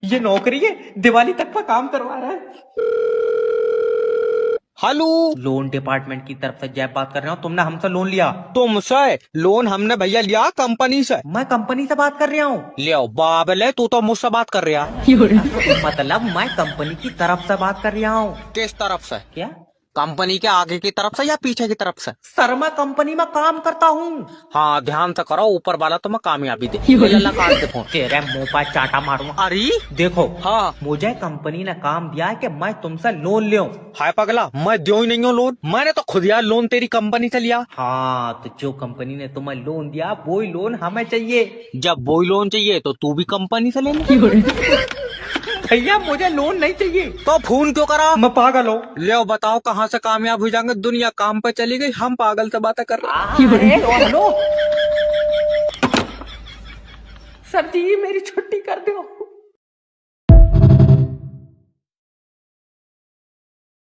ये नौकरी है, दिवाली तक का काम करवा रहा है। हेलो, लोन डिपार्टमेंट की तरफ से जय बात कर रहा हूँ। तुमने हमसे लोन लिया? तुमसे लोन हमने भैया लिया कंपनी से। मैं कंपनी से बात कर रहा हूँ। ले बाबले, तू तो मुझसे बात कर रहा। मतलब मैं कंपनी की तरफ से बात कर रहा हूँ। किस तरफ से? क्या? कंपनी के आगे की तरफ से या पीछे की तरफ से? सर मैं कंपनी में काम करता हूँ। हाँ ध्यान से करो, ऊपर वाला तो मैं कामयाबी दे। लल्ला काट दे फोन। तेरे मुंह पर चाटा मारूंगा। अरे देखो, हाँ, मुझे कंपनी ने काम दिया है कि मैं तुमसे लोन लूं। हाय पगला, मैं दो ही नहीं हूँ लोन। मैंने तो खुद यार लोन तेरी कंपनी से लिया। हाँ, तो जो कंपनी ने तुम्हें लोन दिया वही लोन हमें चाहिए। जब वही लोन चाहिए तो तू भी कंपनी से ले ले। भैया मुझे लोन नहीं चाहिए। तो फोन क्यों करा? मैं पागल हूँ। ले बताओ कहाँ से कामयाब हो जाएंगे, दुनिया काम पे चली गई, हम पागल से बातें कर रहे अरे हेलो सर जी, मेरी छुट्टी कर दो।